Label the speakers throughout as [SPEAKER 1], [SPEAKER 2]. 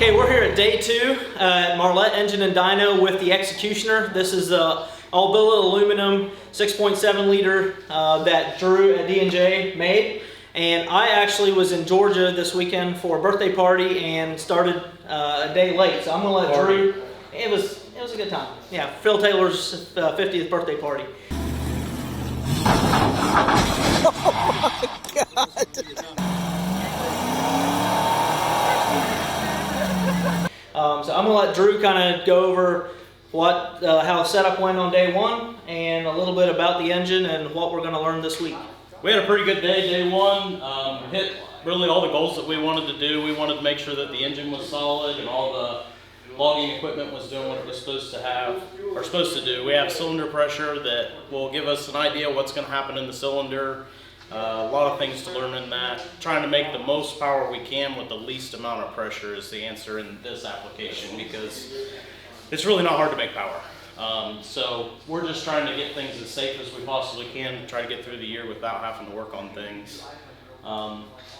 [SPEAKER 1] Okay, we're here at day 2 at Marlette Engine and Dyno with the Executioner. This is all billet aluminum 6.7 liter that Drew at D&J made. And I actually was in Georgia this weekend for a birthday party and started a day late. So I'm gonna let Drew, it was a good time. Yeah, Phil Taylor's 50th birthday party.
[SPEAKER 2] Oh my God.
[SPEAKER 1] So I'm gonna let Drew kind of go over how setup went on day 1 and a little bit about the engine and what we're gonna learn this week.
[SPEAKER 3] We had a pretty good day 1. Hit really all the goals that we wanted to do. We wanted to make sure that the engine was solid and all the logging equipment was doing what it was supposed to do. We have cylinder pressure that will give us an idea what's going to happen in the cylinder. A lot of things to learn in that. Trying to make the most power we can with the least amount of pressure is the answer in this application, because it's really not hard to make power. So we're just trying to get things as safe as we possibly can, try to get through the year without having to work on things.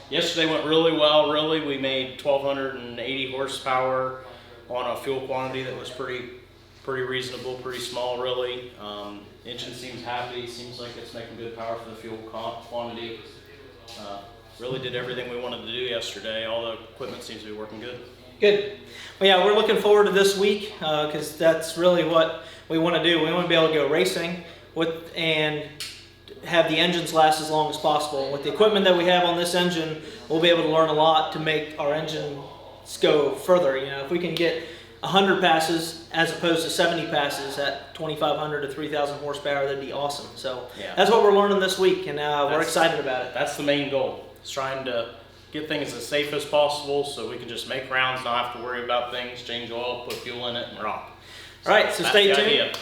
[SPEAKER 3] Yesterday went really well. We made 1,280 horsepower on a fuel quantity that was pretty reasonable, pretty small really. Engine seems happy, seems like it's making good power for the fuel quantity. Really did everything we wanted to do yesterday. All the equipment seems to be working good.
[SPEAKER 1] Good. Well, yeah, we're looking forward to this week because that's really what we want to do. We want to be able to go racing and have the engines last as long as possible. With the equipment that we have on this engine, we'll be able to learn a lot to make our engine go further. You know, if we can get 100 passes as opposed to 70 passes at 2,500 to 3,000 horsepower, that'd be awesome. So yeah, that's what we're learning this week, and we're excited about it.
[SPEAKER 3] That's the main goal. It's trying to get things as safe as possible so we can just make rounds, not have to worry about things, change oil, put fuel in it, and rock.
[SPEAKER 1] All right, so stay tuned.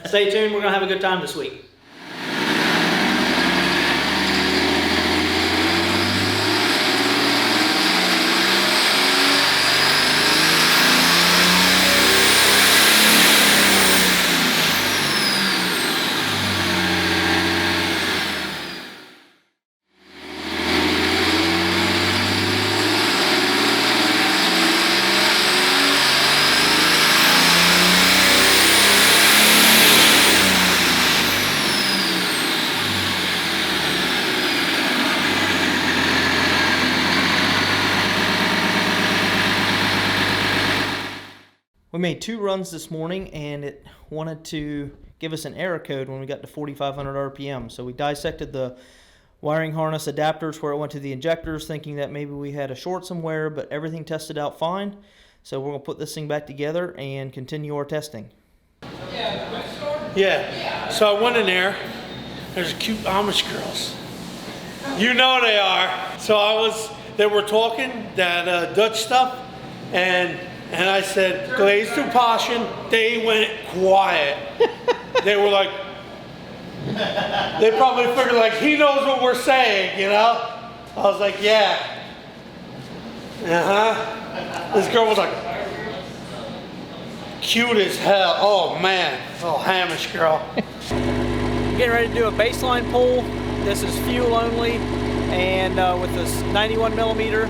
[SPEAKER 1] Stay tuned. We're going to have a good time this week. We made 2 runs this morning and it wanted to give us an error code when we got to 4,500 RPM. So we dissected the wiring harness adapters where it went to the injectors, thinking that maybe we had a short somewhere, but everything tested out fine. So we're going to put this thing back together and continue our testing.
[SPEAKER 4] Yeah, so I went in there. There's cute Amish girls. You know they are. So they were talking that Dutch stuff, and I said, glaze through passion. They went quiet. They were like, they probably figured like, he knows what we're saying, you know? I was like, yeah. This girl was like, cute as hell. Oh man, little Hamish girl.
[SPEAKER 1] Getting ready to do a baseline pull. This is fuel only, and with this 91 millimeter,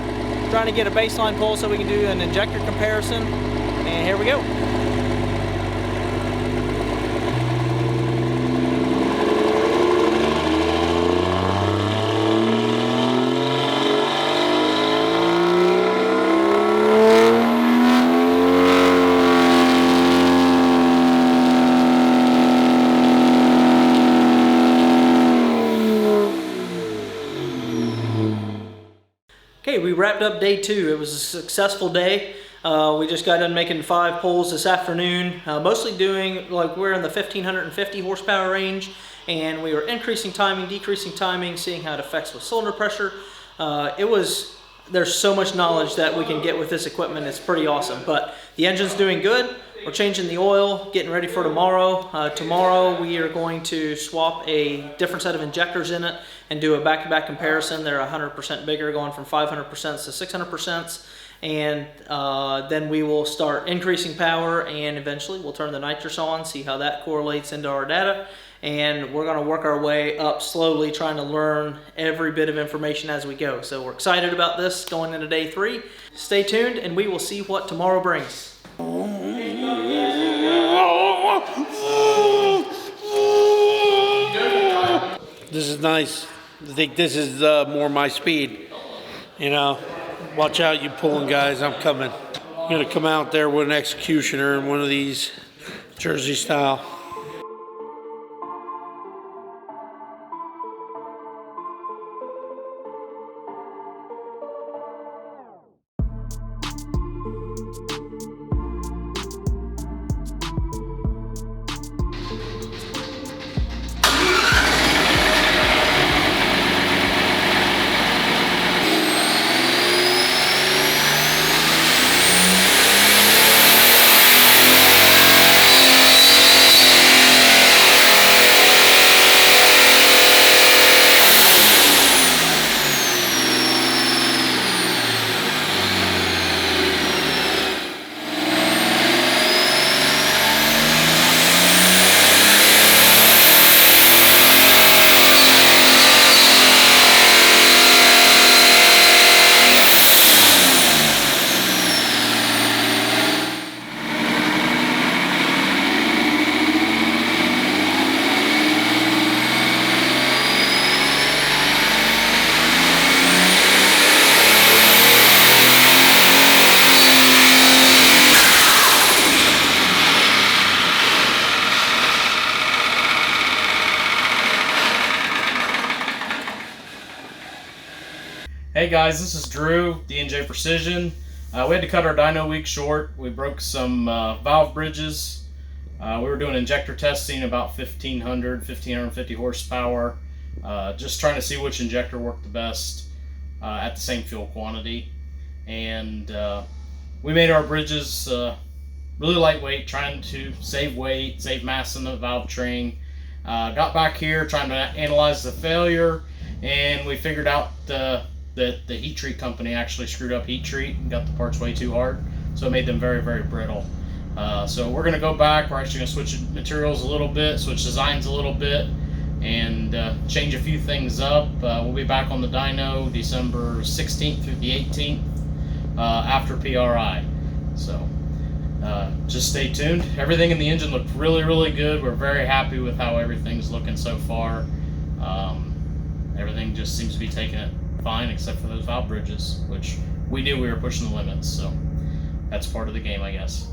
[SPEAKER 1] trying to get a baseline pull so we can do an injector comparison, and here we go. Okay, we wrapped up day 2. It was a successful day. We just got done making 5 pulls this afternoon, mostly doing, like, we're in the 1,550 horsepower range, and we were increasing timing, decreasing timing, seeing how it affects with cylinder pressure. There's so much knowledge that we can get with this equipment. It's pretty awesome, but the engine's doing good. We're changing the oil, getting ready for tomorrow. Tomorrow we are going to swap a different set of injectors in it and do a back-to-back comparison. They're 100% bigger, going from 500% to 600%. and then we will start increasing power, and eventually we'll turn the nitrous on, see how that correlates into our data, and we're going to work our way up slowly, trying to learn every bit of information as we go. So we're excited about this going into day 3. Stay tuned, and we will see what tomorrow brings.
[SPEAKER 4] This is nice. I think this is more my speed. You know, watch out, you pulling guys. I'm coming. I'm gonna come out there with an executioner in one of these Jersey style.
[SPEAKER 3] Hey guys, this is Drew, D&J Precision. We had to cut our dyno week short. We broke some valve bridges. We were doing injector testing, about 1550 horsepower. Just trying to see which injector worked the best at the same fuel quantity. And we made our bridges really lightweight, trying to save weight, save mass in the valve train. Got back here trying to analyze the failure, and we figured out that the heat treat company actually screwed up heat treat and got the parts way too hard, so it made them very, very brittle. So we're going to go back. We're actually going to switch materials a little bit, switch designs a little bit, and change a few things up. We'll be back on the dyno December 16th through the 18th after PRI. So just stay tuned. Everything in the engine looked really, really good. We're very happy with how everything's looking so far. Everything just seems to be taking it fine, except for those valve bridges, which we knew we were pushing the limits, so that's part of the game, I guess.